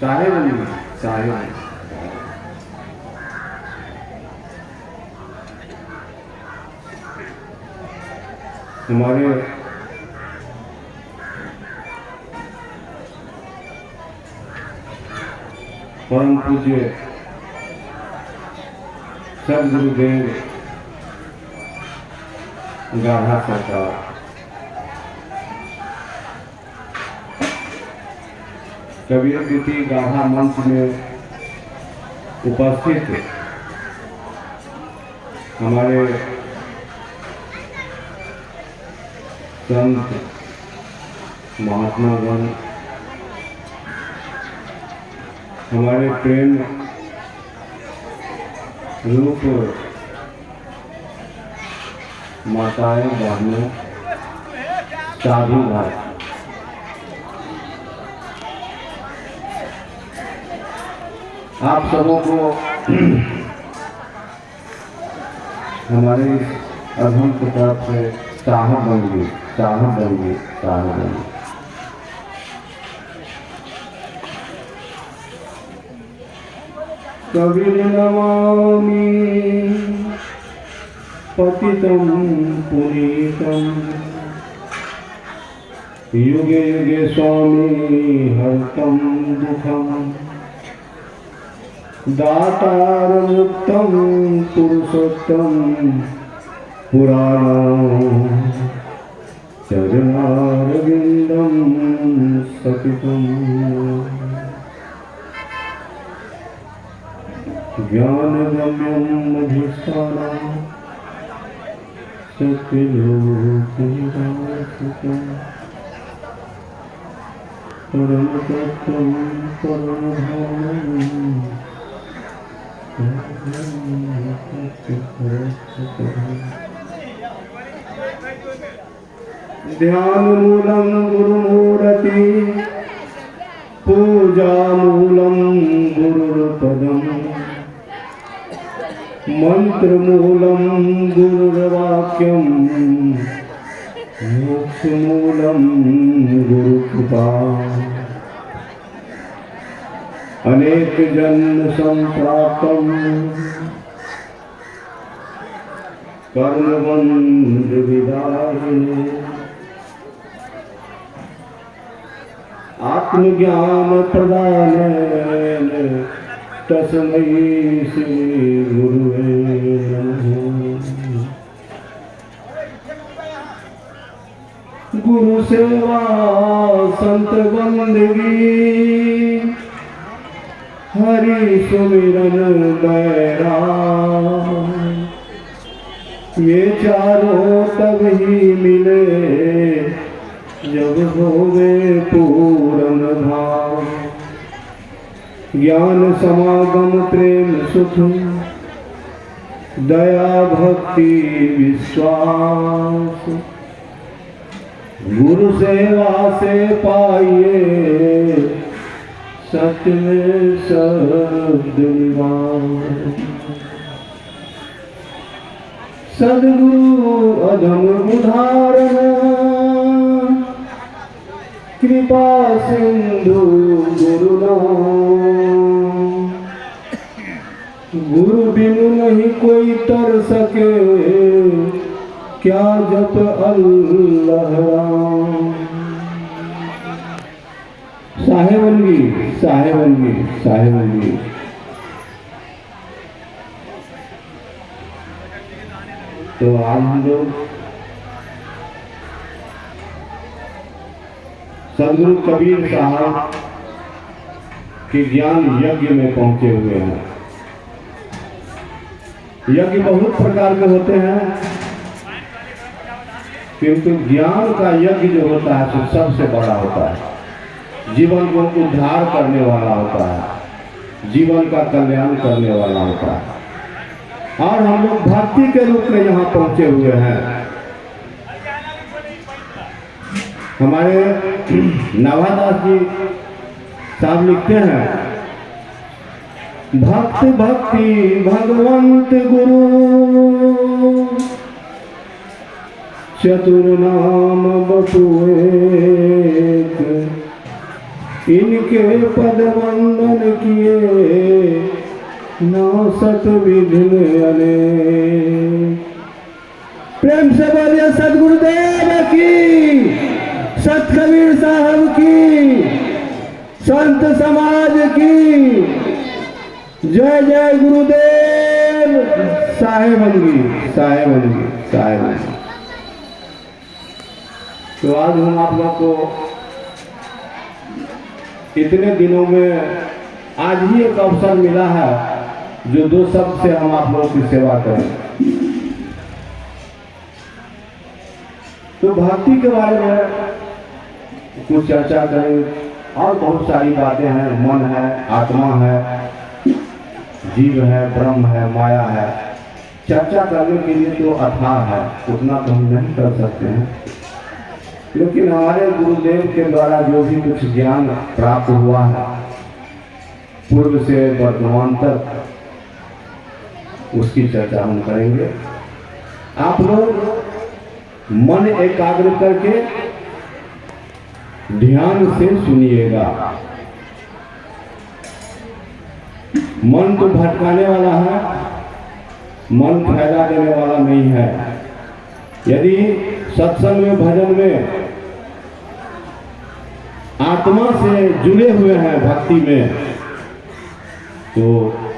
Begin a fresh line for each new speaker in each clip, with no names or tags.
साहेब हमारे परम पूज्य सदगुरुदेव गाढ़ा सरकार कबीर तिथि गाढ़ा मंच में उपस्थित हमारे संत महात्मागण, हमारे प्रेम रूप माताएं बहनों साधु भाई, आप सबों को हमारे अधम की तरफ से साहब बनिए। कबीर नमामि पतितं पुनीतं युगे युगे स्वामी हरतं दुःखं दातारमुक्तं पुरुषोत्तम पुराणं चरणारविन्दं सतितं ज्ञानगम्यं अधिष्ठानं सत्यलोकनिवासितं परमतत्त्वं परमधामं ध्यानमूलं गुरुमूर्ति पूजामूलं गुरुपदं मंत्रमूलं गुरुर्वाक्यं मोक्षमूलं गुरुकृपा अनेक जन्म संप्राप्तं कर्मबंध विदारिणे आत्मज्ञान प्रदानेन तस्मै श्री गुरुवे नमः। गुरु सेवा संत बंदगी हरि सुमिरन बैराग ये चारों तब ही मिले जब होवे पूर्ण भाव। ज्ञान समागम प्रेम सुख दया भक्ति विश्वास गुरु सेवा से पाइए सत्य में शब्द निवास। सद्गुरु अधम उदाहरण कृपा सिंधु गुरु बिनु नहीं कोई तर सके क्या जप अल्लाह राम। साहेबनगी तो आज हम लोग सदगुरु कबीर साहब के ज्ञान यज्ञ में पहुंचे हुए हैं। यज्ञ बहुत प्रकार के होते हैं, किंतु ज्ञान का यज्ञ जो होता है तो सबसे बड़ा होता है। जीवन को उद्धार करने वाला होता है, जीवन का कल्याण करने वाला होता है। और हम लोग भक्ति के रूप में यहाँ पहुंचे हुए हैं। हमारे नवादास जी साहब लिखते हैं, भक्त भक्ति भगवंत गुरु चतुर नाम बटुएक इनके पद वंदन किए नासत विघ्न अनेक। प्रेम से बोलिए सदगुरुदेव की, सत कबीर साहब की, संत समाज की जय जय गुरुदेव। साहेबंगी साहेबंगी साहेबंगी। तो आज हम आप लोग को इतने दिनों में आज ही एक अवसर मिला है जो दो शब्द से हम आप लोगों की सेवा करें। तो भक्ति के बारे में कुछ चर्चा करें और बहुत सारी बातें हैं। मन है, आत्मा है, जीव है, ब्रह्म है, माया है। चर्चा करने के लिए तो अथाह है, उतना तो हम नहीं कर सकते हैं, लेकिन हमारे गुरुदेव के द्वारा जो भी कुछ ज्ञान प्राप्त हुआ है पूर्व से वर्तमान तक, उसकी चर्चा हम करेंगे। आप लोग मन एकाग्र करके ध्यान से सुनिएगा। मन तो भटकाने वाला है, मन फायदा देने वाला नहीं है। यदि सत्संग में, भजन में आत्मा से जुड़े हुए हैं, भक्ति में, तो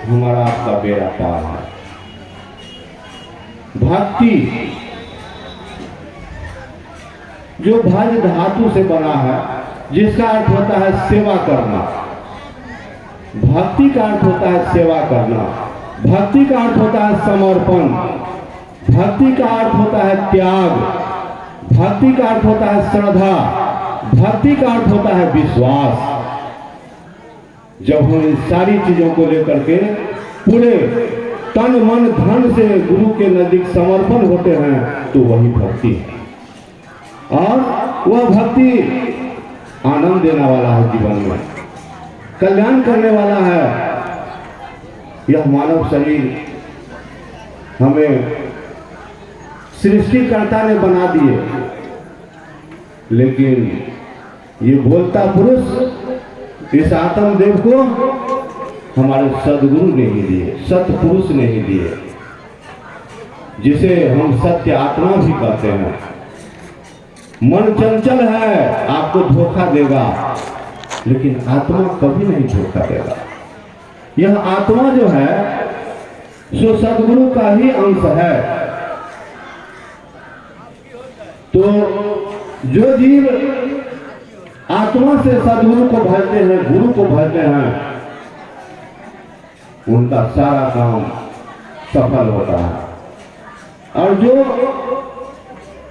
हमारा आपका बेड़ा पार है। भक्ति जो भज धातु से बना है, जिसका अर्थ होता है सेवा करना। भक्ति का अर्थ होता है सेवा करना। भक्ति का अर्थ होता है समर्पण। भक्ति का अर्थ होता है त्याग। भक्ति का अर्थ होता है श्रद्धा। भक्ति का अर्थ होता है विश्वास। जब हम इन सारी चीजों को लेकर के पूरे तन मन धन से गुरु के नजदीक समर्पण होते हैं, तो वही भक्ति है। और वह भक्ति आनंद देने वाला है, जीवन में कल्याण करने वाला है। यह मानव शरीर हमें सृष्टिकर्ता ने बना दिए, लेकिन ये बोलता पुरुष इस आत्मदेव को हमारे सदगुरु ने ही दिए, सतपुरुष ने ही दिए, जिसे हम सत्य आत्मा भी कहते हैं। मन चंचल है, आपको धोखा देगा, लेकिन आत्मा कभी नहीं धोखा देगा। यह आत्मा जो है सो सदगुरु का ही अंश है। तो जो जीव आत्मा से सदगुरु को भजते हैं, गुरु को भजते हैं, उनका सारा काम सफल होता है। और जो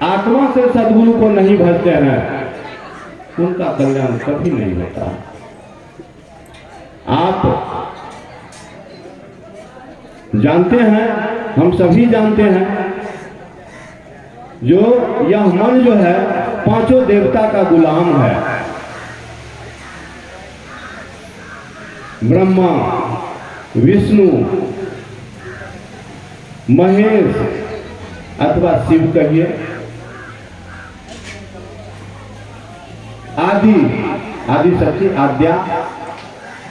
आत्मा से सदगुरु को नहीं भजते हैं, उनका कल्याण कभी नहीं होता। आप जानते हैं, हम सभी जानते हैं, जो यह मन जो है पांचों देवता का गुलाम है। ब्रह्मा, विष्णु, महेश अथवा शिव कहिए, आदि शक्ति, आद्या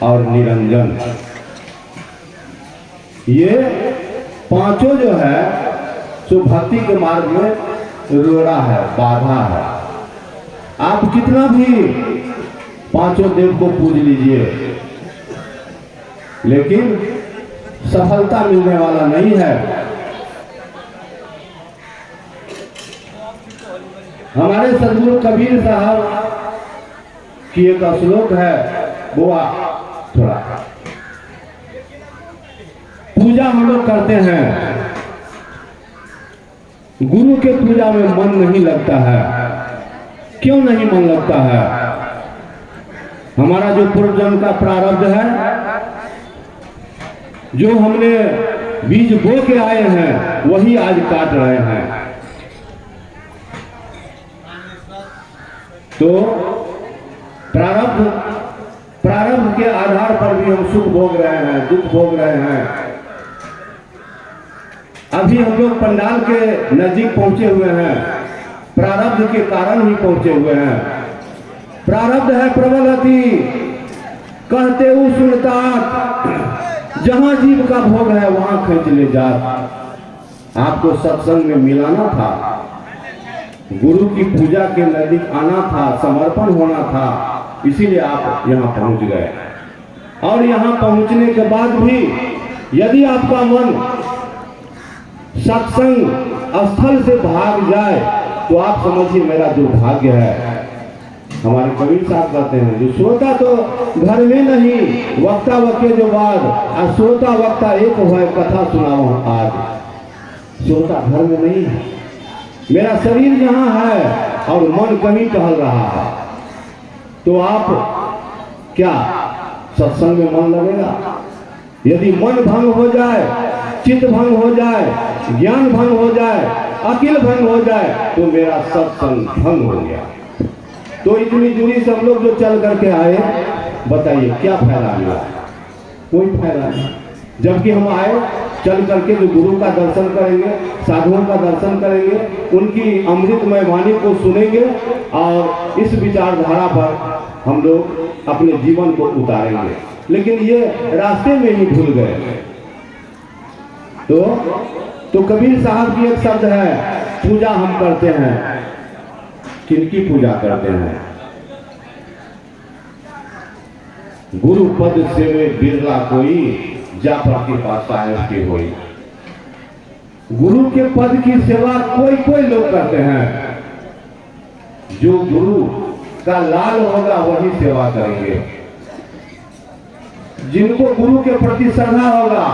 और निरंजन, ये पांचों जो है सो भक्ति के मार्ग में रोड़ा है, बाधा है। आप कितना भी पांचों देव को पूज लीजिए, लेकिन सफलता मिलने वाला नहीं है। हमारे सदगुरु कबीर साहब की एक श्लोक है, वो थोड़ा पूजा हम लोग करते हैं, गुरु के पूजा में मन नहीं लगता है। क्यों नहीं मन लगता है? हमारा जो पूर्व जन्म का प्रारब्ध है, जो हमने बीज बो के आए हैं, वही आज काट रहे हैं। तो प्रारब्ध के आधार पर भी हम सुख भोग रहे हैं, दुख भोग रहे हैं। अभी हम लोग पंडाल के नजदीक पहुंचे हुए हैं, प्रारब्ध के कारण ही पहुंचे हुए हैं। प्रारब्ध है प्रबल अति, कहते हूँ सुनता, जहां जीव का भोग है वहां खींच ले जा। आपको सत्संग में मिलाना था, गुरु की पूजा के नजदीक आना था, समर्पण होना था, इसीलिए आप यहाँ पहुंच गए। और यहाँ पहुंचने के बाद भी यदि आपका मन सत्संग स्थल से भाग जाए तो आप समझिए मेरा दुर्भाग्य है। हमारे कबीर साहब कहते हैं, जो श्रोता तो घर में नहीं, वक्ता वक्के जो बाद, और श्रोता वक्ता एक हुआ, कथा सुनाओ आज। श्रोता घर में नहीं है, मेरा शरीर यहाँ है और मन कहीं टहल रहा है, तो आप क्या सत्संग में मन लगेगा? यदि मन भंग हो जाए, चित्त भंग हो जाए, ज्ञान भंग हो जाए, अकिल भंग हो जाए, तो मेरा सत्संग भंग हो गया। तो इतनी दूरी से हम लोग जो चल करके आए, बताइए क्या फायदा हुआ? कोई फायदा नहीं। जबकि हम आए चल करके जो गुरु का दर्शन करेंगे, साधुओं का दर्शन करेंगे, उनकी अमृतमय वाणी को सुनेंगे और इस विचारधारा पर हम लोग अपने जीवन को उतारेंगे। लेकिन ये रास्ते में ही भूल गए। तो कबीर साहब की एक शब्द है, पूजा हम करते हैं। किनकी पूजा करते हैं? गुरु पद सेवे बिरला कोई, जा प्रतिभा साहेब की होई। गुरु के पद की सेवा कोई कोई लोग करते हैं। जो गुरु का लाल होगा वही सेवा करेंगे। जिनको गुरु के प्रति श्रद्धा होगा,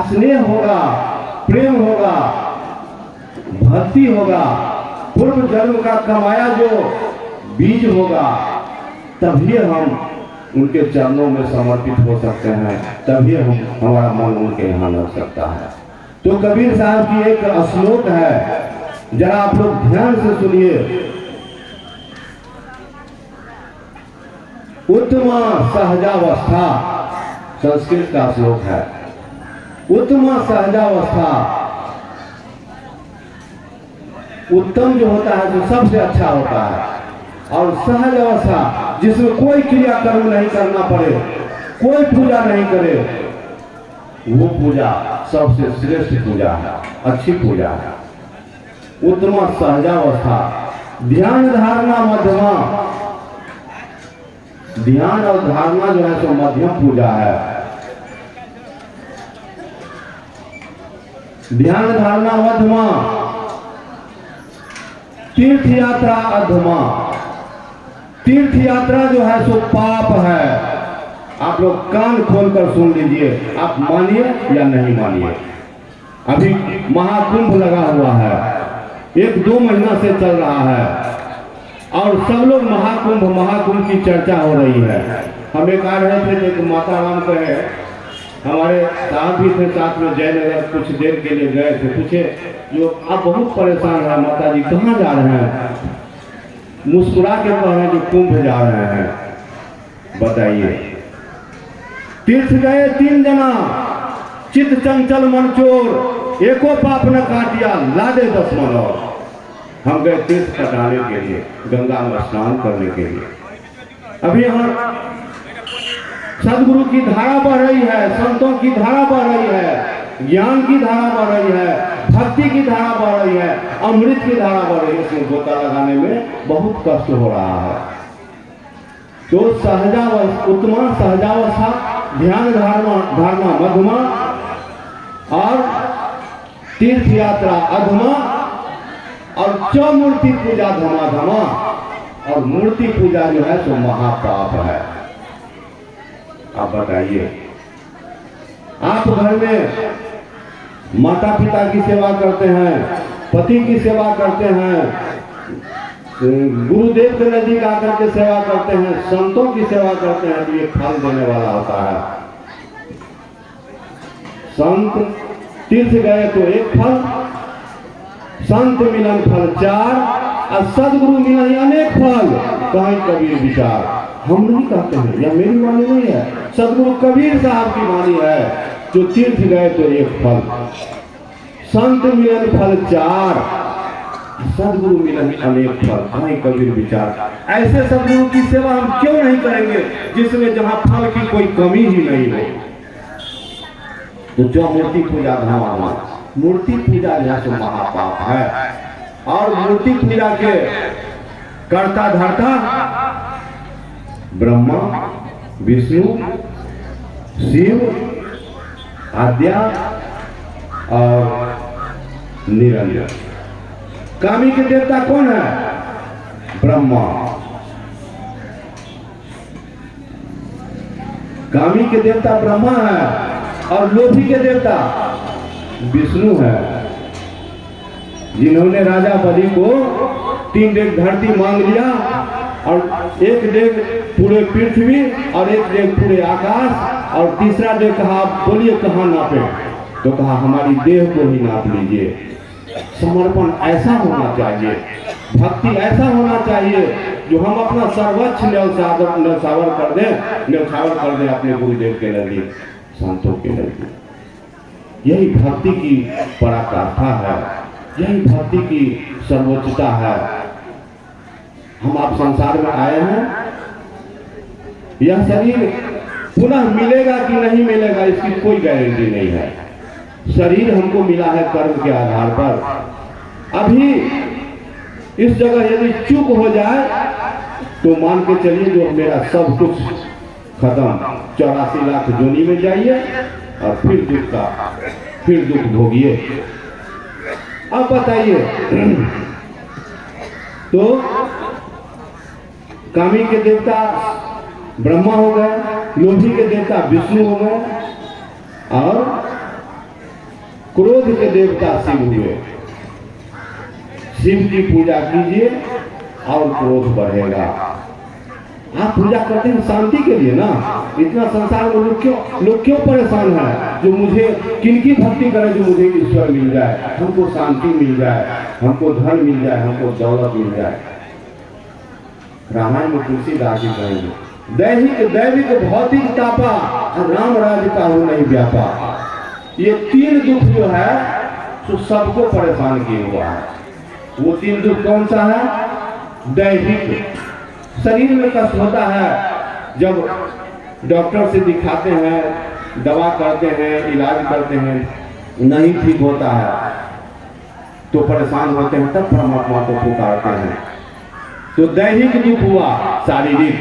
स्नेह होगा, प्रेम होगा, भक्ति होगा, पूर्व जन्म का कमाया जो बीज होगा, तभी हम उनके चरणों में समर्पित हो सकते हैं, तभी हमारा मन उनके यहाँ लग सकता है। तो कबीर साहब की एक श्लोक है, जरा आप लोग ध्यान से सुनिए। उत्तम सहजावस्था, संस्कृत का श्लोक है। उत्तम सहजावस्था, उत्तम जो होता है जो सबसे अच्छा होता है, और सहज अवस्था जिसमें कोई क्रियाकर्म नहीं करना पड़े, कोई पूजा नहीं करे, वो पूजा सबसे श्रेष्ठ पूजा है, अच्छी पूजा है। उत्तम सहजावस्था, ध्यान धारणा मध्यमा, ध्यान और धारणा जो है सो मध्यम पूजा है। ध्यान धारणा मध्यमा, तीर्थ यात्रा अधमा। तीर्थ यात्रा जो है सो पाप है। आप लोग कान खोलकर सुन लीजिए, आप मानिए या नहीं मानिए। अभी महाकुंभ लगा हुआ है, 1-2 महीना से चल रहा है, और सब लोग महाकुंभ की चर्चा हो रही है। हम एक आ रहे थे, एक माता राम कहे, हमारे साहब भी थे साथ में, जयनगर कुछ देर के लिए गए थे। पूछे, जो आप बहुत परेशान है माता जी, कहाँ जा रहे हैं? मुस्कुरा के कह रहे हैं जो कुंभ जा रहे हैं। बताइए, तीर्थ गए 3 जना, चित चंचल मन चोर, एको पाप न काटिया, लादे 10 मन और। हम गए तीर्थ कटाने के लिए, गंगा में स्नान करने के लिए। अभी यहाँ सदगुरु की धारा बह रही है, संतों की धारा बह रही है, ज्ञान की धारा बह रही है, भक्ति की धारा बह रही है, अमृत की धारा बह रही है। इसमें गोता लगाने में बहुत कष्ट हो रहा है। तो उत्तमा सहजावस्था, ध्यान धारणा मध्यमा, और तीर्थ यात्रा अधमा, और चौमूर्ति पूजा धमा, और मूर्ति पूजा जो है सो महापाप है। आप बताइए, आप घर में माता पिता की सेवा करते हैं, पति की सेवा करते हैं, गुरुदेव के नजदीक आकर के सेवा करते हैं, संतों की सेवा करते हैं, तो ये फल देने वाला होता है। संत तीर्थ गए तो 1 फल, संत मिलन फल 4, और सदगुरु मिलन अनेक फल। कहीं कबीर विचार, हम नहीं कहते हैं, या मेरी वाणी नहीं है, सदगुरु कबीर साहब की वाणी है। जो तीर्थ गए तो 1 फल, संत मिलन फल 4, सदगुरु मिलन अनेक फल। कहीं कबीर विचार, ऐसे सदगुरु की सेवा हम क्यों नहीं करेंगे? जिसमें जहां फल की कोई कमी ही नहीं हो। तो जो मूर्ति पूजा धर्म, मूर्ति पूजा जैसे महापाप है। और मूर्ति पूजा के करता धरता ब्रह्मा, विष्णु, शिव, आद्या और निरंजन। कामी के देवता कौन है? ब्रह्मा। कामी के देवता ब्रह्मा है और लोभी के देवता विष्णु है, जिन्होंने राजा बलि को 3 डेग धरती मांग लिया और 1 डेग पूरे पृथ्वी और 1 डेग पूरे आकाश और तीसरा डेग कहा बोलिए कहाँ नापे? तो कहा हमारी देह को ही नाप लीजिए। समर्पण ऐसा होना चाहिए, भक्ति ऐसा होना चाहिए जो हम अपना सर्वोच्च न्यौछावर कर दें अपने गुरुदेव के नजदीक, संतों के नजदीक। यही भक्ति की पराकाष्ठा है, यही भक्ति की सर्वोच्चता है। हम आप संसार में आए हैं, यह शरीर पुनः मिलेगा कि नहीं मिलेगा इसकी कोई गारंटी नहीं है। शरीर हमको मिला है कर्म के आधार पर। अभी इस जगह यदि चूक हो जाए तो मान के चलिए जो मेरा सब कुछ खत्म, 84 लाख जोनी में जाइए और फिर दुख भोगिए। अब बताइए, तो कामी के देवता ब्रह्मा हो गए, लोभी के देवता विष्णु हो गए और क्रोध के देवता शिव हुए। शिव की पूजा कीजिए और क्रोध बढ़ेगा। आप पूजा करते हैं शांति के लिए ना। इतना संसार में लोग क्यों परेशान है? जो मुझे किनकी भक्ति करे, जो मुझे ईश्वर मिल जाए, हमको शांति मिल जाए, हमको धन मिल जाए, हमको दौलत मिल जाए। रामायण में तुलसीदास जी कहेंगे, दैविक भौतिक तापा राम राज का हो नहीं व्यापा। ये 3 दुख जो है तो सबको परेशान किए हुआ है। वो 3 दुख कौन सा है? दैहिक, शरीर में कष्ट होता है जब डॉक्टर से दिखाते हैं, दवा करते हैं, इलाज करते हैं, नहीं ठीक होता है तो परेशान होते हैं, तब परमात्मा को पुकारते हैं। तो दैहिक दुख हुआ, शारीरिक।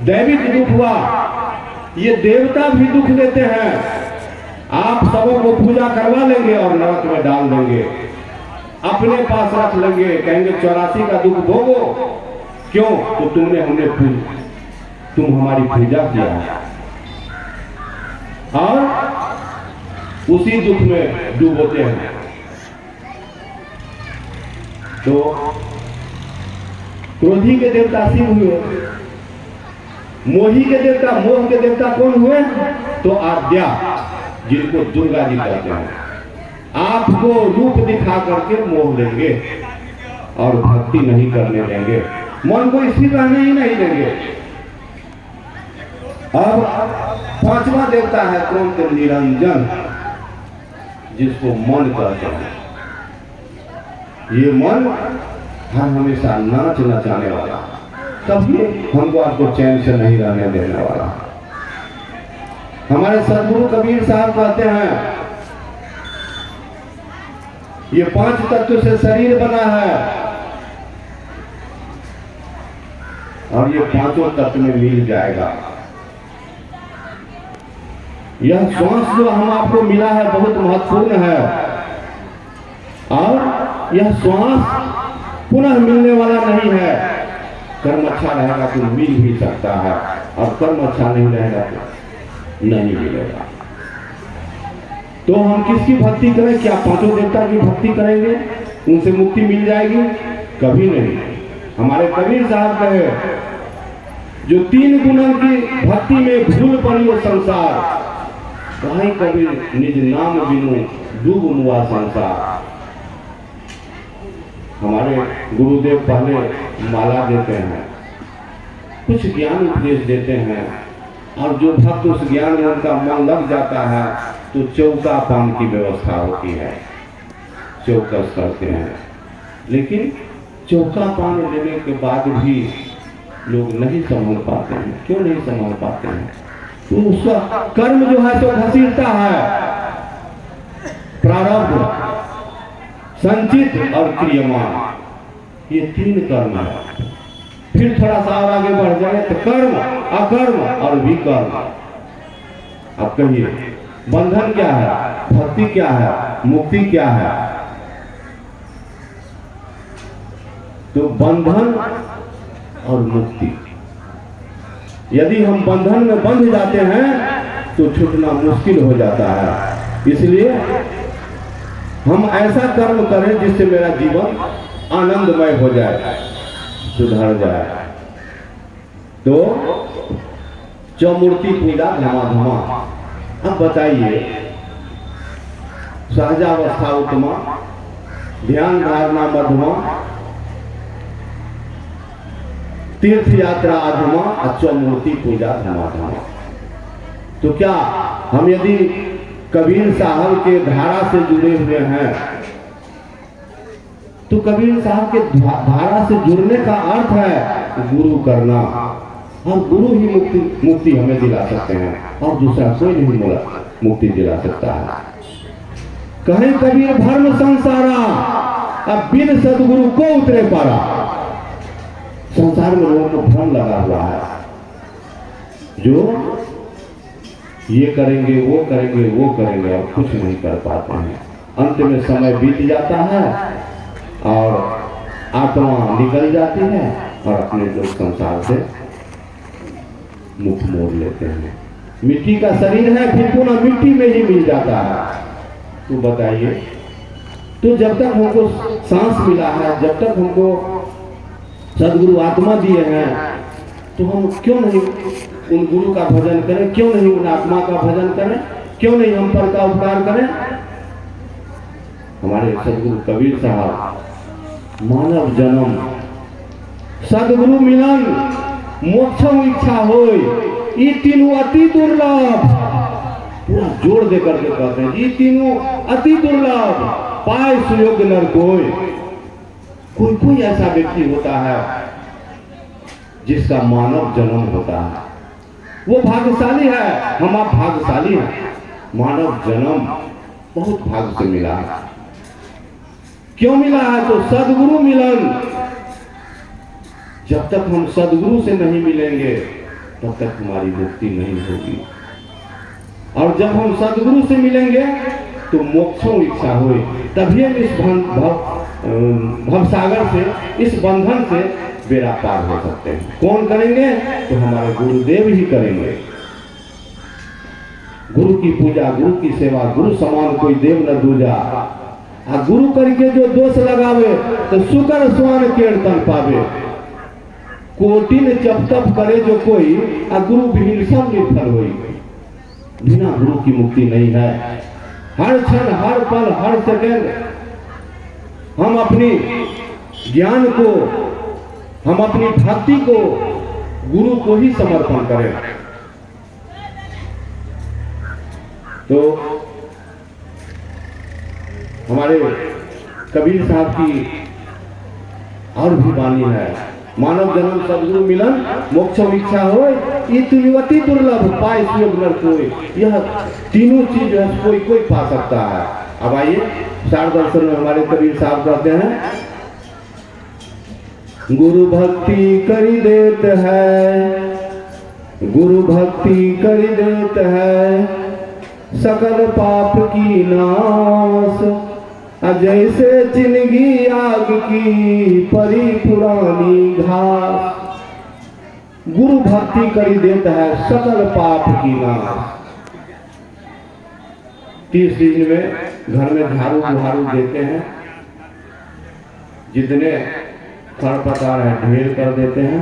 दैविक दुख हुआ, ये देवता भी दुख देते हैं। आप सबों को पूजा करवा लेंगे और नरक में डाल देंगे, अपने पास रख लेंगे, कहेंगे 84 का दुख भोगो। क्यों? तो तुम हमारी पूजा किया है और उसी दुख में डूबोते हैं। तो क्रोधी के देवता शिव हुए, मोही के देवता, मोह के देवता कौन हुए? तो आद्या, जिनको दुर्गा जी कहते हैं। आपको रूप दिखा करके मोह लेंगे और भक्ति नहीं करने देंगे, मन को स्थिर रहने ही नहीं देंगे। अब 5वां देवता है कौन? तो निरंजन, जिसको मन कहते हैं। ये मन हर हमेशा नाच नचाने वाला, कभी हमको आपको चैन से नहीं रहने देने वाला। हमारे सदगुरु कबीर साहब कहते हैं ये 5 तत्व से शरीर बना है और ये 5 तत्व में मिल जाएगा। यह श्वास जो हम आपको मिला है बहुत महत्वपूर्ण है और यह श्वास पुनः मिलने वाला नहीं है। कर्म अच्छा रहेगा तो मिल भी सकता है और कर्म अच्छा नहीं रहेगा तो नहीं मिलेगा। तो हम किसकी भक्ति करें? क्या 5 देवता की भक्ति करेंगे? उनसे मुक्ति मिल जाएगी? कभी नहीं। हमारे कबीर साहब कहे जो 3 गुणों की भक्ति में भूल पड़ी वो संसार, कहीं कबीर निज नाम बिनु डूब मुआ संसार। हमारे गुरुदेव पहले माला देते हैं, कुछ ज्ञान उपदेश देते हैं और जो भक्त उस ज्ञान में उनका मन लग जाता है तो चौका पान की व्यवस्था होती है, चौकस करते हैं। लेकिन चौका पान लेने के बाद भी लोग नहीं संभाल पाते हैं। क्यों नहीं संभाल पाते हैं? तो उसका कर्म जो है तो घसीटता है। प्रारब्ध, संचित और क्रियमान, ये 3 कर्म है। फिर थोड़ा सा और आगे बढ़ जाए तो कर्म, अकर्म और विकर्म। अब कहिए बंधन क्या है, भक्ति क्या है, मुक्ति क्या है? तो बंधन और मुक्ति, यदि हम बंधन में बंध जाते हैं तो छूटना मुश्किल हो जाता है। इसलिए हम ऐसा कर्म करें जिससे मेरा जीवन आनंदमय हो जाए, सुधर जाए। तो चौमूर्ति पूजा धमाधमा। अब बताइए, सहजावस्था उत्तमा, ध्यान धारणा मध्यमा, तीर्थ यात्रा अधमा और चौमूर्ति पूजा धमाधमा। तो क्या हम यदि कबीर साहब के धारा से जुड़े हुए हैं तो कबीर साहब के धारा से जुड़ने का अर्थ है गुरु करना। हम गुरु ही मुक्ति हमें दिला सकते हैं और दूसरा कोई नहीं मुक्ति दिला सकता है। कहे कबीर भर्म संसारा, अब बिन सदगुरु को उतरे पारा। संसार में लोगों को भ्रम लगा हुआ है, जो ये करेंगे वो करेंगे वो करेंगे और कुछ नहीं कर पाते हैं। अंत में समय बीत जाता है और आत्मा निकल जाती है और अपने लोग संसार से मुख मोड़ लेते हैं। मिट्टी का शरीर है, फिर पुनः मिट्टी में ही मिल जाता है। तो बताइए, तो जब तक हमको सांस मिला है, जब तक हमको सदगुरु आत्मा दिए हैं, तो हम क्यों नहीं उन गुरु का भजन करें? क्यों नहीं उन आत्मा का भजन करें? क्यों नहीं हम पर का उपकार करें? हमारे सदगुरु कबीर साहब, मानव जन्म सदगुरु मिलन मोक्षम इच्छा होय, ये तीनों अति दुर्लभ। पूरा जोड़ दे करके कहते हैं, ये तीनों अति दुर्लभ, पाए सुयोग्य नर कोई। कोई ऐसा व्यक्ति होता है जिसका मानव जन्म होता है, वो भाग्यशाली है। हम आप भाग्यशाली हैं, मानव जन्म बहुत भाग्य से मिला है। क्यों मिला है? तो सदगुरु मिलन। जब तक हम सदगुरु से नहीं मिलेंगे तब तक हमारी मुक्ति नहीं होगी, और जब हम सदगुरु से मिलेंगे तो मोक्षों इच्छा हुई, तभी हम इस भवसागर से, इस बंधन से बेड़ा पार हो सकते हैं। कौन करेंगे? तो हमारे गुरुदेव ही करेंगे। गुरु की पूजा, गुरु की सेवा, गुरु समान कोई देव न दूजा। गुरु करके जो दोष लगावे तो सुकर स्वान कीर्तन पावे। कोटिन जप तप करे जो कोई, गुरु विहीन सब निर्फल होई। बिना गुरु की मुक्ति नहीं है। हर क्षण, हर पल, हर सेकंड हम अपनी ज्ञान को, हम अपनी भक्ति को गुरु को ही समर्पण करें। तो हमारे कबीर साहब की और भी वाणी है, मानव जन्म सदगुरु मिलन मोक्षम इच्छा हो, इति दुर्लभ, पाए सुयोग नर कोई। यह तीनों चीज है कोई पा सकता है। अब आइए सार दर्शन में हमारे कबीर साहब कहते हैं, गुरु भक्ति करी देत है, गुरु भक्ति करी देत है, सकल पाप की नाश। जैसे जिंदगी आग की परी पुरानी घास। गुरु भक्ति करी देता है सकल पाप की नाश। 30 दिन में घर में झाड़ू बुहारू देते हैं, जितने खरपतवार है ढेर कर देते हैं,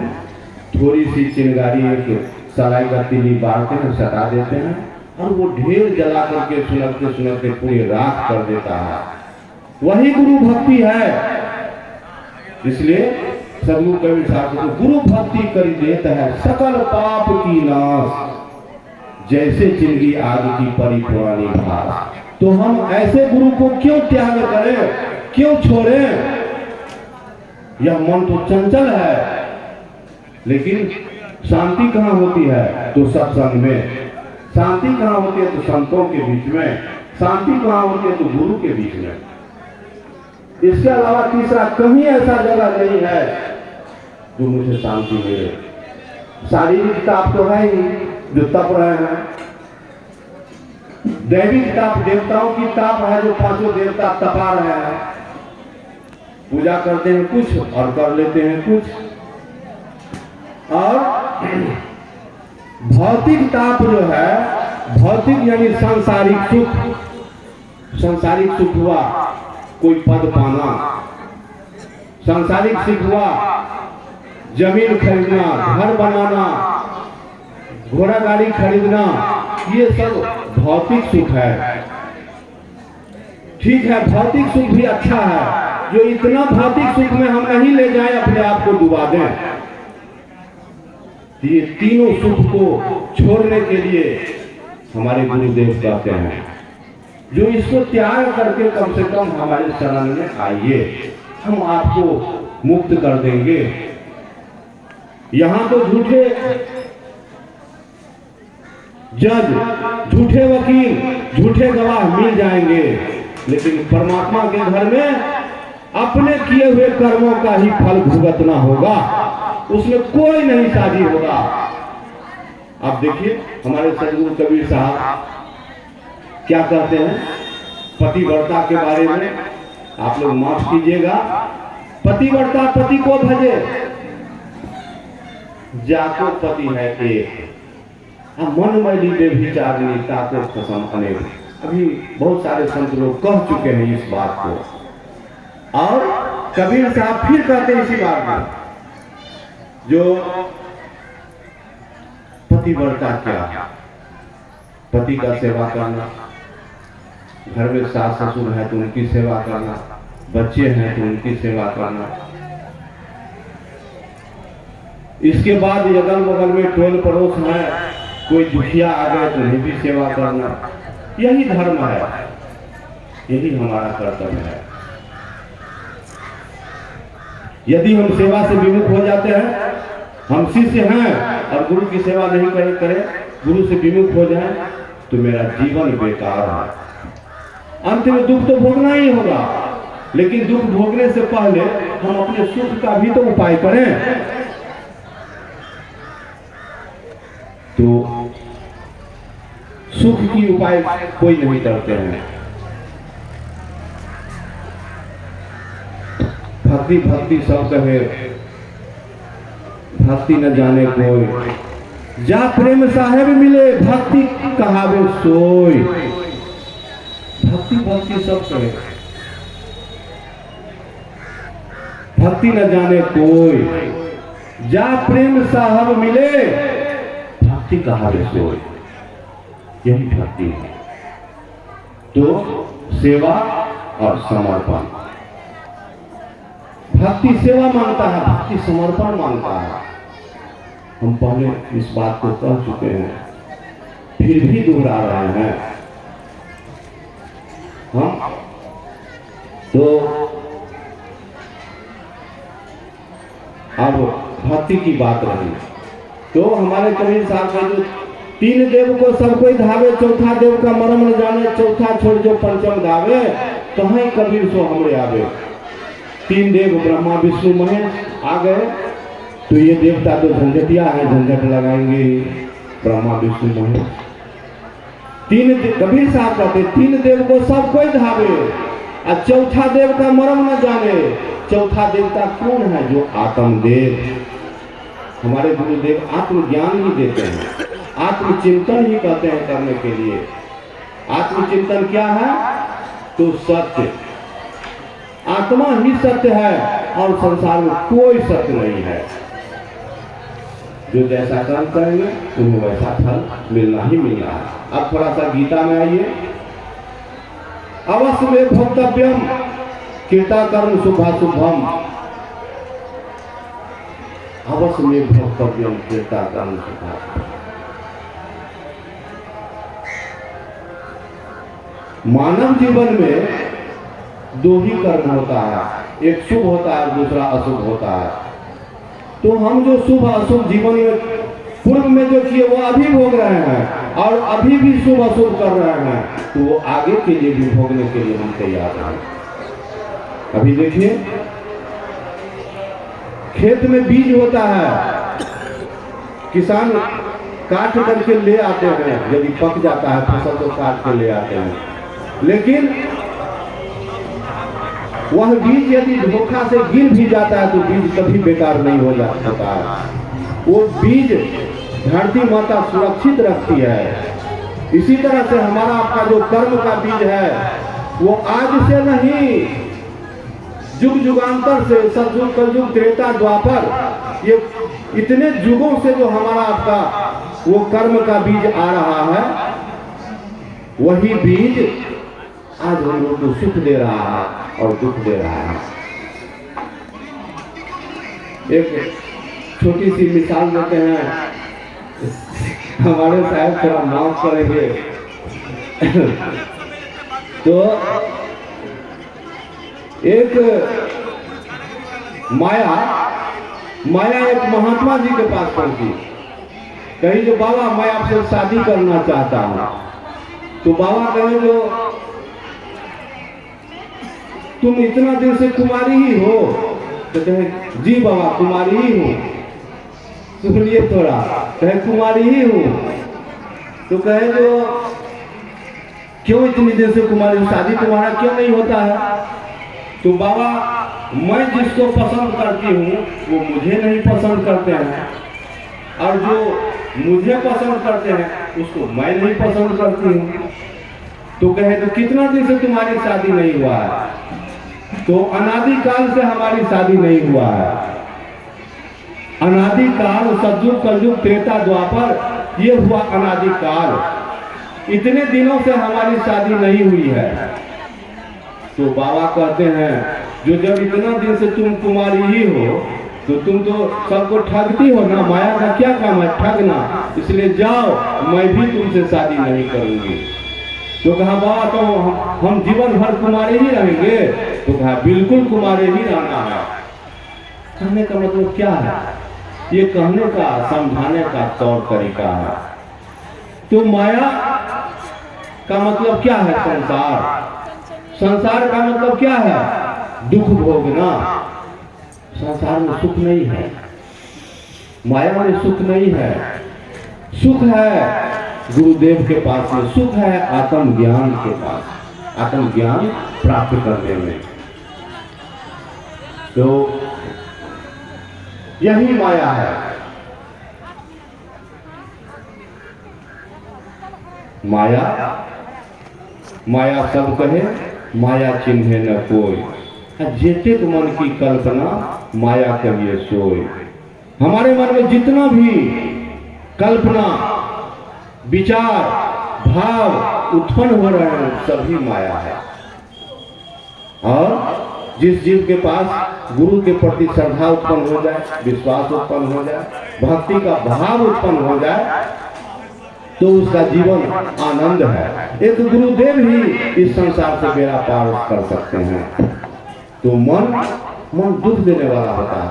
थोड़ी सी चिंगारी एक सलाई का तीली बांधते हैं, सटा देते हैं, और वो ढेर जला करके सुनते सुनते पूरी रात कर देता है। वही गुरु भक्ति है। इसलिए सदगुरु कबीर साहब को गुरु भक्ति करी देता है सकल पाप की नाश, जैसे जिंदगी आग की परी पुरानी घास। तो हम ऐसे गुरु को क्यों त्याग करें, क्यों छोड़ें? यह मन तो चंचल है, लेकिन शांति कहाँ होती है? तो सत्संग में। शांति कहाँ होती है? तो संतों के बीच में। शांति कहाँ होती है? तो गुरु के बीच में। इसके अलावा तीसरा कहीं ऐसा जगह नहीं है जो मुझे शांति मिले। शारीरिक ताप तो है ही, जो तप रहे हैं। दैविक ताप देवताओं की ताप है, जो पांचों देवता तपा रहे हैं। पूजा करते हैं कुछ और कर लेते हैं कुछ। और भौतिक ताप जो है, भौतिक यानी सांसारिक सुख। सांसारिक सुख हुआ कोई पद पाना, सांसारिक सुख हुआ जमीन खरीदना, घर बनाना, घोड़ा गाड़ी खरीदना, ये सब भौतिक सुख है। ठीक है, भौतिक सुख भी अच्छा है। जो इतना भौतिक सुख में हम नहीं ले जाए, अपने आप को डुबा दें। ये तीनों सुख को छोड़ने के लिए हमारे गुरुदेव कहते हैं, जो इसको त्याग करके कम से कम हमारे शरण में आइए, हम आपको मुक्त कर देंगे। यहां तो झूठे जज, झूठे वकील, झूठे गवाह मिल जाएंगे, लेकिन परमात्मा के घर में अपने किए हुए कर्मों का ही फल भुगतना होगा। उसमें कोई नहीं साझी होगा। आप देखिए हमारे सदगुरु कबीर साहब क्या कहते हैं पतिव्रता के बारे में। आप लोग माफ कीजिएगा, पतिव्रता पति को भजे, जाको पति है एक, मन मैली व्यभिचारिणी ताको कसम अनेक। अभी बहुत सारे संत लोग कह चुके हैं इस बात को, और कबीर साहब फिर कहते हैं इसी बात में, जो पतिव्रता क्या, पति का सेवा करना, घर में सास ससुर है तो उनकी सेवा करना, बच्चे हैं तो उनकी सेवा करना, इसके बाद अगल बगल में टोल पड़ोस है, कोई दुखिया आ गए तो उन्हें भी सेवा करना। यही धर्म है, यही हमारा कर्तव्य है। यदि हम सेवा से विमुख हो जाते हैं, हम शिष्य हैं और गुरु की सेवा नहीं करें, गुरु से विमुख हो जाए, तो मेरा जीवन बेकार है। अंत में दुख तो भोगना ही होगा, लेकिन दुख भोगने से पहले हम अपने सुख का भी तो उपाय करें। तो सुख की उपाय कोई नहीं करते हैं। भक्ति भक्ति सब कहे, भक्ति न जाने कोई, जा प्रेम साहेब मिले भक्ति कहावे सोई। भक्ति भक्ति सब कहे, भक्ति न जाने कोई, जा प्रेम साहब मिले भक्ति कहावे सोई। यही भक्ति है। तो सेवा और समर्पण, भक्ति सेवा मांगता है, भक्ति समर्पण मांगता है। हम पहले इस बात को कह चुके हैं, फिर भी दोहरा रहे हैं हम। तो अब भक्ति की बात रही, तो हमारे कबीर साहब का जो तीन देव को सब कोई धावे, चौथा देव का मरम न जाने, चौथा छोड़ जो पंचम धावे, तो है कबीर सो हमरे आवे। तीन देव ब्रह्मा विष्णु महेश आ गए, तो ये देवता तो झंझटिया है, झंझट लगाएंगे ब्रह्मा विष्णु महेश। कबीर साहब कहते तीन देव को सब कोई धावे, और चौथा देव का मरम न जाने। चौथा देवता कौन है? जो आत्मदेव। हमारे गुरुदेव आत्मज्ञान ही देते हैं, आत्मचिंतन ही कहते हैं करने के लिए। आत्मचिंतन क्या है? तो सत्य, आत्मा ही सत्य है और संसार में कोई सत्य नहीं है। जो जैसा कर्म करेंगे उन्हें वैसा फल मिलना ही मिलना है। अब थोड़ा सा गीता में आइए। अवश्य में भोक्तव्यम कृता कर्म शुभाशुभम, अवश्य में भोक्तव्यम कृता कर्म शुभाशुभम। मानव जीवन में दो ही कर्म होता है, एक शुभ होता है, दूसरा अशुभ होता है। तो हम जो शुभ अशुभ जीवन में पूर्व में जो किए वो अभी भोग रहे हैं और अभी भी शुभ अशुभ कर रहे हैं, तो वो आगे के लिए भी भोगने के लिए हम तैयार हैं। अभी देखिए खेत में बीज होता है, किसान काट करके ले आते हैं, यदि पक जाता है फसल तो काट के ले आते हैं, लेकिन वह बीज यदि धोखा से गिर भी जाता है तो बीज कभी बेकार नहीं हो जाता है। वो बीज धरती माता सुरक्षित रखती है। इसी तरह से हमारा आपका जो कर्म का बीज है वो आज से नहीं, युग युगांतर से, सतयुग कलयुग त्रेता द्वापर, ये इतने युगों से जो हमारा आपका वो कर्म का बीज आ रहा है, वही बीज आज हम लोग को सुख दे रहा है और दुख दे रहा है। एक छोटी सी मिसाल देते हैं, हमारे साहब थोड़ा माफ करेंगे तो एक माया एक महात्मा जी के पास पहुंची, कही जो बाबा मैं आपसे शादी करना चाहता हूं। तो बाबा कहे जो तुम इतना दिन से कुमारी ही हो? तो कहे जी बाबा कुमारी ही हूं। सुनिए थोड़ा, कहे कुमारी ही हूं। तो कहे जो क्यों इतनी दिन से कुमारी हूं, शादी तुम्हारा क्यों नहीं होता है? तो बाबा मैं जिसको पसंद करती हूँ वो मुझे नहीं पसंद करते हैं, और जो मुझे पसंद करते हैं उसको मैं नहीं पसंद करती हूँ। तो कहे तो कितना दिन से तुम्हारी शादी नहीं हुआ है? तो अनादिकाल से हमारी शादी नहीं हुआ है। अनादिकाल सतयुग कलयुग त्रेता द्वापर ये हुआ अनादिकाल, इतने दिनों से हमारी शादी नहीं हुई है। तो बाबा कहते हैं जो जब इतना दिन से तुम कुमारी ही हो तो तुम तो सबको ठगती हो ना, माया का क्या काम है ठगना, इसलिए जाओ मैं भी तुमसे शादी नहीं करूंगी। तो कहा बाबा तो हम जीवन भर कुमारे ही रहेंगे? तो कहा बिल्कुल कुमारे ही रहना है। कहने का मतलब क्या है? ये कहने का समझाने का तौर तरीका है। तो माया का मतलब क्या है? संसार। संसार का मतलब क्या है? दुख भोगना। संसार में सुख नहीं है, माया में सुख नहीं है। सुख है गुरुदेव के पास में, सुख है आत्मज्ञान के पास, आत्मज्ञान प्राप्त करने में। तो यही माया है। माया सब कहे माया चिन्हे न कोई, जेते मन की कल्पना माया कहिए सोई। हमारे मन में जितना भी कल्पना विचार भाव उत्पन्न हो रहे हैं सभी माया है। और जिस जीव के पास गुरु के प्रति श्रद्धा उत्पन्न हो जाए, विश्वास उत्पन्न हो जाए, भक्ति का भाव उत्पन्न हो जाए, तो उसका जीवन आनंद है। एक गुरुदेव ही इस संसार से बेड़ा पार कर सकते हैं। तो मन दुख देने वाला होता है,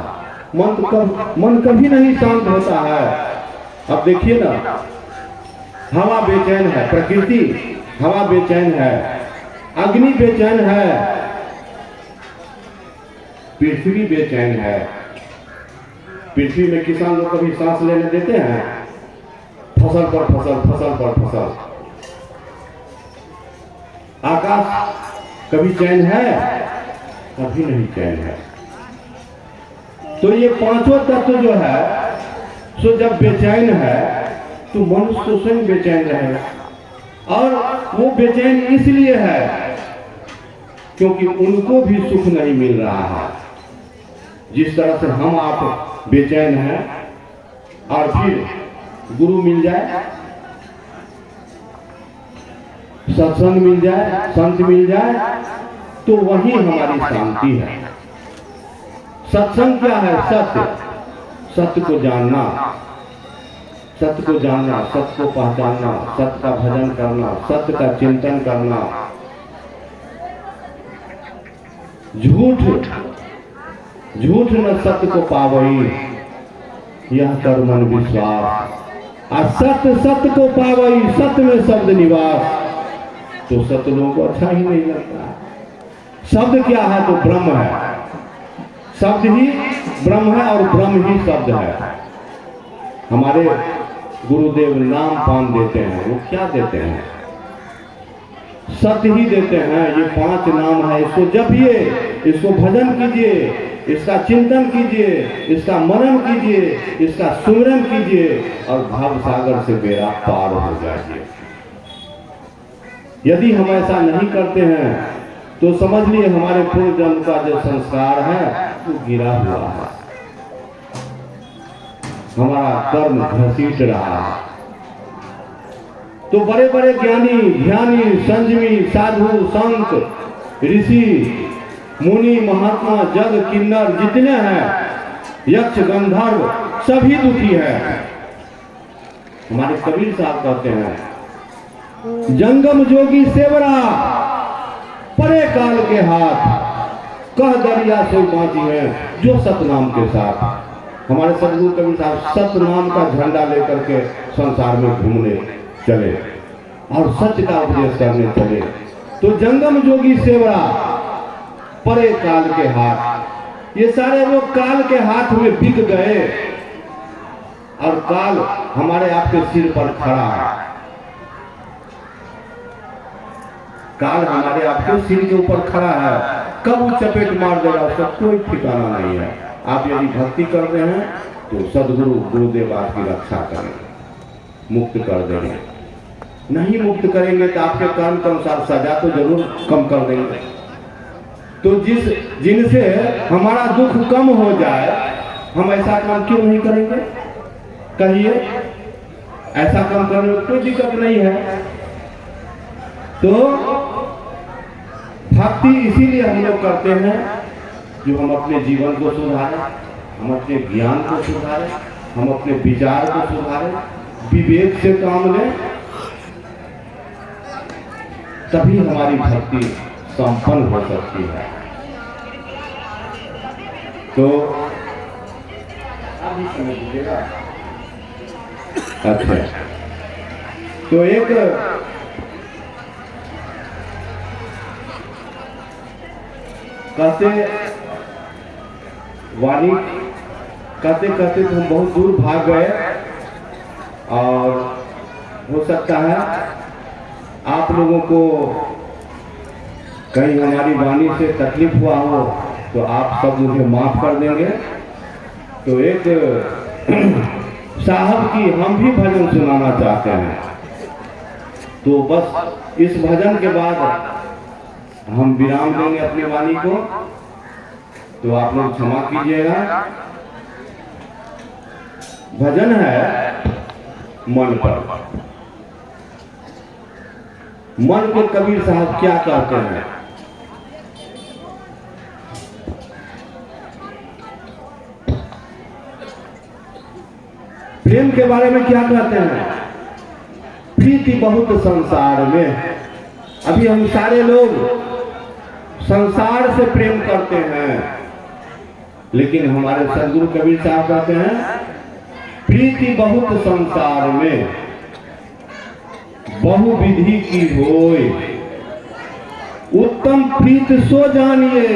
मन कभी नहीं शांत होता है। अब देखिए ना, हवा बेचैन है, प्रकृति हवा बेचैन है, अग्नि बेचैन है, पृथ्वी बेचैन है। पृथ्वी में किसान लोग कभी सांस लेने देते हैं? फसल पर फसल, फसल पर फसल। आकाश कभी चैन है? कभी नहीं चैन है। तो ये पांचों तत्व जो है सो जब बेचैन है तो मनुष्य तो स्वयं बेचैन रहेगा। और वो बेचैन इसलिए है क्योंकि उनको भी सुख नहीं मिल रहा है। जिस तरह से हम आप बेचैन हैं, और फिर गुरु मिल जाए, सत्संग मिल जाए, संत मिल जाए, तो वही हमारी शांति है। सत्संग क्या है? सत्य, सत्य को जानना, सत्य को जानना, सत्य को पहचानना, सत्य का भजन करना, सत्य का चिंतन करना। झूठ न सत्य को पावई, यह कर मन विश्वास, और सत्य सत्य को पावई, सत्य में शब्द निवास। तो सत्य लोगों को अच्छा ही नहीं लगता। शब्द क्या है? तो ब्रह्म है। शब्द ही ब्रह्म है और ब्रह्म ही शब्द है। हमारे गुरुदेव नाम पान देते हैं, वो क्या देते हैं? सत्य ही देते हैं। ये 5 नाम है, इसको जपिए, इसको भजन कीजिए, इसका चिंतन कीजिए, इसका मनन कीजिए, इसका सुमिरन कीजिए और भव सागर से बेड़ा पार हो जाइए। यदि हम ऐसा नहीं करते हैं तो समझ लिए हमारे पूर्व जन्म का जो संस्कार है वो गिरा हुआ है, हमारा कर्म घसीट रहा है। तो बड़े बड़े ज्ञानी, ध्यानी, संजमी, साधु, संत, ऋषि, मुनि, महात्मा, जग, किन्नर जितने हैं, यक्ष, गंधर्व, सभी दुखी है। हमारे कबीर साहब कहते हैं, जंगम जोगी सेवरा परे काल के हाथ, कह दरिया सो बाँची है जो सतनाम के साथ। हमारे सदगुरु कबीर साहब सतनाम का झंडा लेकर के संसार में घूमने चले और सत्य का उपदेश करने चले। तो जंगम जोगी सेवरा परे काल के हाथ, ये सारे लोग काल के हाथ में बिक गए और काल हमारे आपके सिर पर खड़ा है। काल हमारे आपके सिर के ऊपर खड़ा है, कब वो चपेट मार देगा उसका कोई ठिकाना नहीं है। आप यदि भक्ति कर रहे हैं तो सदगुरु गुरुदेव आपकी रक्षा करेंगे, मुक्त कर देंगे। नहीं मुक्त करेंगे तो आपके कर्म के अनुसार सजा तो जरूर कम कर देंगे। तो जिनसे हमारा दुख कम हो जाए, हम ऐसा काम क्यों नहीं करेंगे? कहिए, ऐसा काम करने में कोई दिक्कत नहीं है। तो भक्ति इसीलिए हम लोग करते हैं जो हम अपने जीवन को सुधारें, हम अपने ज्ञान को सुधारें, हम अपने विचार को सुधारें, विवेक से काम लें, तभी हमारी भक्ति संपन्न हो सकती है। तो अभी समय दीजिएगा। अच्छा, तो एक कहते वाणी कहते कहते तो हम बहुत दूर भाग गए और हो सकता है आप लोगों को कहीं हमारी वाणी से तकलीफ हुआ हो तो आप सब मुझे माफ कर देंगे। तो एक साहब की हम भी भजन सुनाना चाहते हैं, तो बस इस भजन के बाद हम विराम देंगे अपनी वाणी को, तो आप लोग क्षमा कीजिएगा। भजन है मन पर। मन को कबीर साहब क्या कहते हैं? प्रेम के बारे में क्या कहते हैं? प्रीति बहुत संसार में। अभी हम सारे लोग संसार से प्रेम करते हैं, लेकिन हमारे सदगुरु कबीर साहब कहते हैं प्रीति बहुत संसार में, बहुविधि की होय, उत्तम प्रीत सो जानिए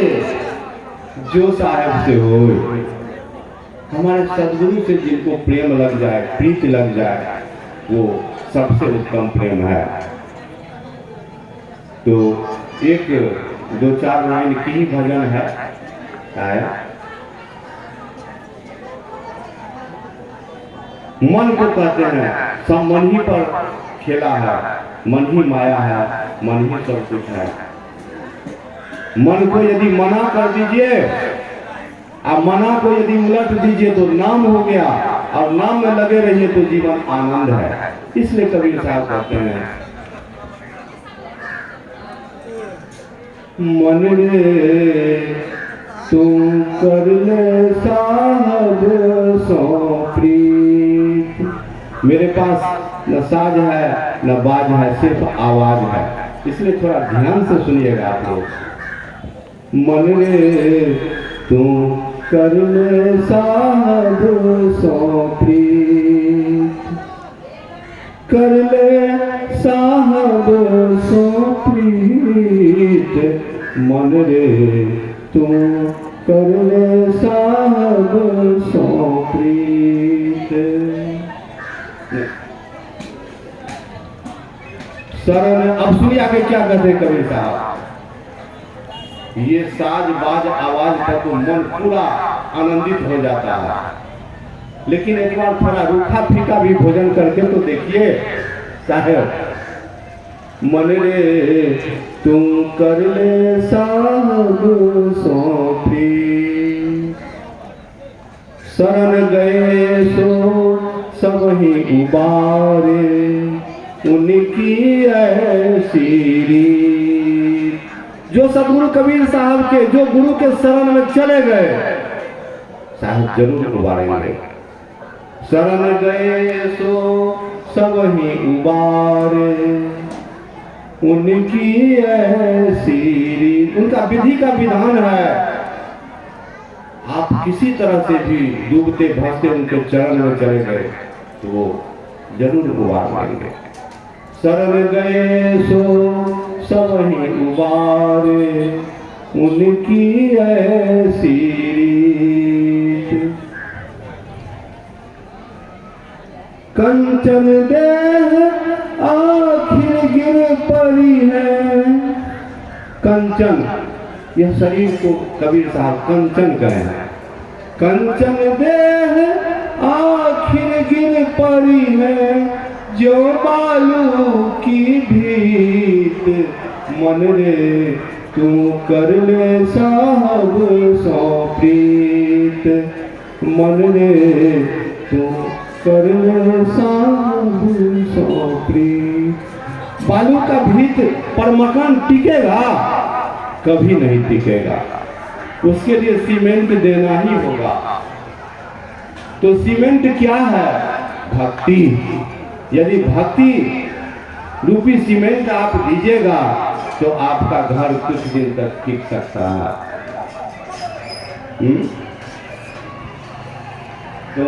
जो साहेब से होय। हमारे सदगुरु से जिनको प्रेम लग जाए, प्रीत लग जाए, वो सबसे उत्तम प्रेम है। तो एक 2-4 लाइन की ही भजन है आया। मन को कहते हैं सब मन ही पर खेला है, मन ही माया है, मन ही सब कुछ है। मन को यदि मना कर दीजिए, आप मना को यदि उलट दीजिए तो नाम हो गया, और नाम में लगे रहिए तो जीवन आनंद है। इसलिए कबीर साहब कहते हैं मन रे तुम कर ले साहब सो प्रीत। मेरे पास न साज है न बाज है, सिर्फ आवाज है, इसलिए थोड़ा ध्यान से सुनिएगा आप लोग। मन रे तुम कर ले साहब सो प्रीत, कर ले साहब सो प्रीत, मन रे तू कर ले साहब सो प्रीत। शरण, अब सुनिए आगे क्या कहते हैं कबीर साहब। ये साज बाज आवाज पर तो मन पूरा आनंदित हो जाता है, लेकिन एक बार थोड़ा रूखा फीका भी भोजन करके तो देखिए साहब। मन रे तुम कर ले साहब सौंपी, शरण गए सो सब ही उबारे, उनकी ऐसी रीत। जो सदगुरु कबीर साहब के, जो गुरु के शरण में चले गए, साहब जरूर उबारेंगे। शरण गए सो सब ही उबारे, उनकी ऐसी रीत। उनका विधि का विधान है, आप किसी तरह से भी डूबते भागते उनके चरण में चले गए तो वो जरूर उबार लेंगे। शरण गए सो सब ही उबारे, उनकी ऐसी रीत। कंचन देह आखिर गिर पड़ी है, कंचन, यह शरीर को कबीर साहब कंचन कहे हैं। कंचन देह आखिर गिर पड़ी है, जो बालू की भीत, मन रे तू कर ले साहब सो प्रीत, मन रे तू कर ले साहब सो प्रीत। बालू का भीत पर मकान टिकेगा? कभी नहीं टिकेगा, उसके लिए सीमेंट देना ही होगा। तो सीमेंट क्या है? भक्ति। यदि भक्ति रूपी सीमेंट आप दीजिएगा तो आपका घर कुछ दिन तक टिक सकता है। तो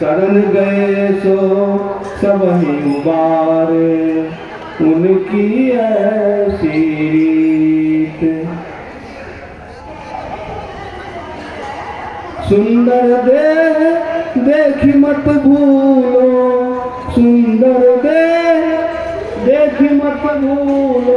शरण गए सो सब ही उबारे, उनकी ऐसी रीत। सुंदर देह देखी मत भूलो, सुंदर देह देखी मत भूलो,